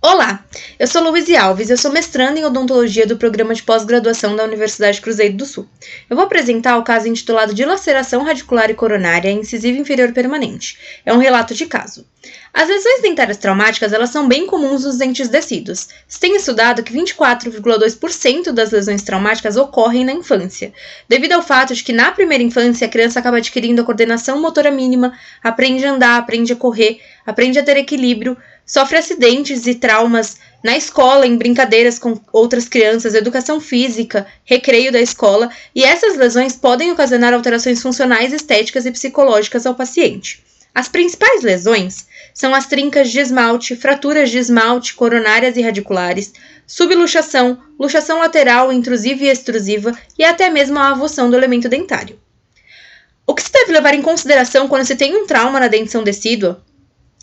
Olá, eu sou Luíse Alves, eu sou mestranda em odontologia do programa de pós-graduação da Universidade Cruzeiro do Sul. Eu vou apresentar o caso intitulado Dilaceração radicular e coronária incisiva inferior permanente. É um relato de caso. As lesões dentárias traumáticas elas são bem comuns nos dentes descidos. Se tem estudado que 24,2% das lesões traumáticas ocorrem na infância, devido ao fato de que na primeira infância a criança acaba adquirindo a coordenação motora mínima, aprende a andar, aprende a correr, aprende a ter equilíbrio, sofre acidentes e traumas na escola, em brincadeiras com outras crianças, educação física, recreio da escola, e essas lesões podem ocasionar alterações funcionais, estéticas e psicológicas ao paciente. As principais lesões são as trincas de esmalte, fraturas de esmalte coronárias e radiculares, subluxação, luxação lateral, intrusiva e extrusiva e até mesmo a avulsão do elemento dentário. O que se deve levar em consideração quando se tem um trauma na dentição decídua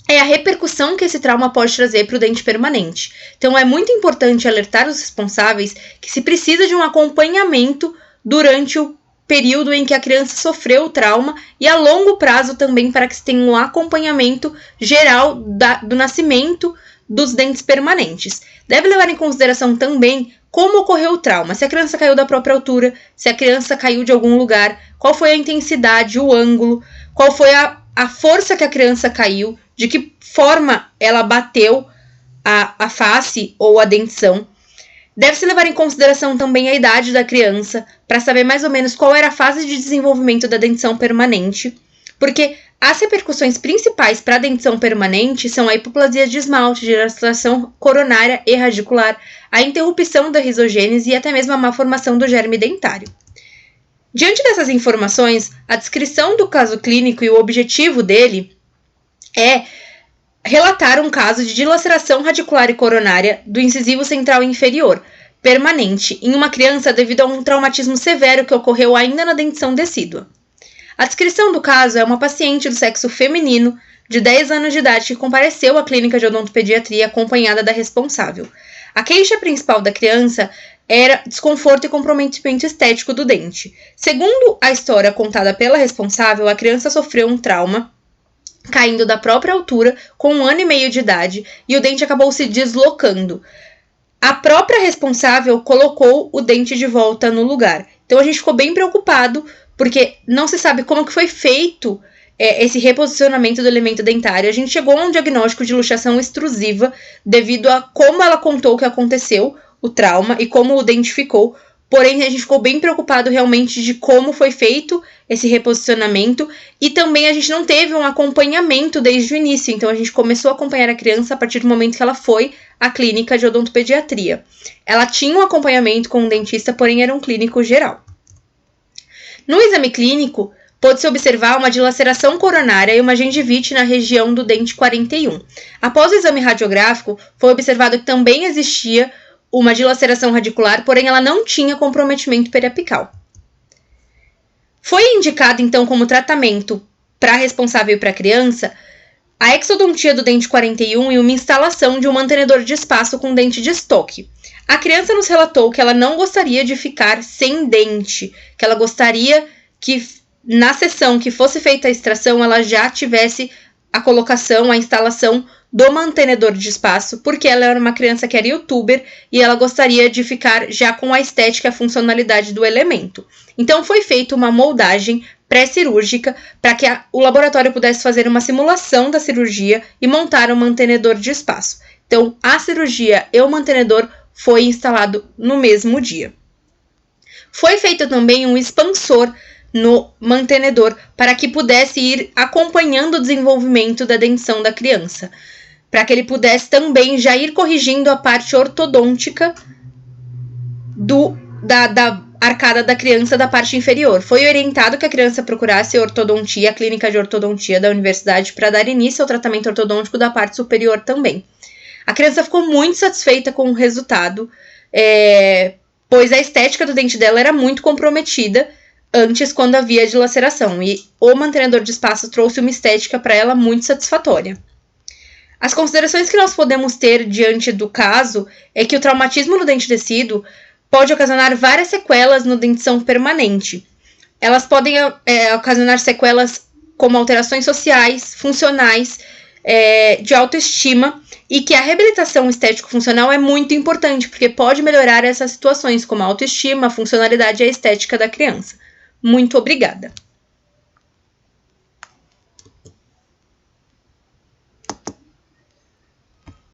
é a repercussão que esse trauma pode trazer para o dente permanente. Então, é muito importante alertar os responsáveis que se precisa de um acompanhamento durante o período em que a criança sofreu o trauma e a longo prazo também para que se tenha um acompanhamento geral do nascimento dos dentes permanentes. Deve levar em consideração também como ocorreu o trauma, se a criança caiu da própria altura, se a criança caiu de algum lugar, qual foi a intensidade, o ângulo, qual foi a força que a criança caiu, de que forma ela bateu a face ou a dentição. Deve-se levar em consideração também a idade da criança, para saber mais ou menos qual era a fase de desenvolvimento da dentição permanente, porque as repercussões principais para a dentição permanente são a hipoplasia de esmalte, dilaceração coronária e radicular, a interrupção da risogênese e até mesmo a má formação do germe dentário. Diante dessas informações, a descrição do caso clínico e o objetivo dele é relatar um caso de dilaceração radicular e coronária do incisivo central inferior, permanente, em uma criança devido a um traumatismo severo que ocorreu ainda na dentição decídua. A descrição do caso é uma paciente do sexo feminino, de 10 anos de idade, que compareceu à clínica de odontopediatria acompanhada da responsável. A queixa principal da criança era desconforto e comprometimento estético do dente. Segundo a história contada pela responsável, a criança sofreu um trauma caindo da própria altura com 1 ano e meio de idade e o dente acabou se deslocando. A própria responsável colocou o dente de volta no lugar. Então a gente ficou bem preocupado porque não se sabe como que foi feito esse reposicionamento do elemento dentário. A gente chegou a um diagnóstico de luxação extrusiva devido a como ela contou que aconteceu o trauma e como o dente ficou. Porém, a gente ficou bem preocupado realmente de como foi feito esse reposicionamento e também a gente não teve um acompanhamento desde o início. Então, a gente começou a acompanhar a criança a partir do momento que ela foi à clínica de odontopediatria. Ela tinha um acompanhamento com um dentista, porém era um clínico geral. No exame clínico, pôde-se observar uma dilaceração coronária e uma gengivite na região do dente 41. Após o exame radiográfico, foi observado que também existia uma dilaceração radicular, porém ela não tinha comprometimento periapical. Foi indicado, então, como tratamento para responsável e para a criança, a exodontia do dente 41 e uma instalação de um mantenedor de espaço com dente de estoque. A criança nos relatou que ela não gostaria de ficar sem dente, que ela gostaria que na sessão que fosse feita a extração, ela já tivesse a colocação, a instalação do mantenedor de espaço, porque ela era uma criança que era youtuber e ela gostaria de ficar já com a estética e a funcionalidade do elemento. Então foi feita uma moldagem pré-cirúrgica para que o laboratório pudesse fazer uma simulação da cirurgia e montar um mantenedor de espaço. Então a cirurgia e o mantenedor foi instalado no mesmo dia. Foi feito também um expansor no mantenedor para que pudesse ir acompanhando o desenvolvimento da dentição da criança, para que ele pudesse também já ir corrigindo a parte ortodôntica da arcada da criança da parte inferior. Foi orientado que a criança procurasse ortodontia, a clínica de ortodontia da universidade, para dar início ao tratamento ortodôntico da parte superior também. A criança ficou muito satisfeita com o resultado, pois a estética do dente dela era muito comprometida antes, quando havia dilaceração, e o mantenedor de espaço trouxe uma estética para ela muito satisfatória. As considerações que nós podemos ter diante do caso é que o traumatismo no dente decíduo pode ocasionar várias sequelas no dentição permanente. Elas podem ocasionar sequelas como alterações sociais, funcionais, de autoestima, e que a reabilitação estético-funcional é muito importante, porque pode melhorar essas situações, como a autoestima, a funcionalidade e a estética da criança. Muito obrigada!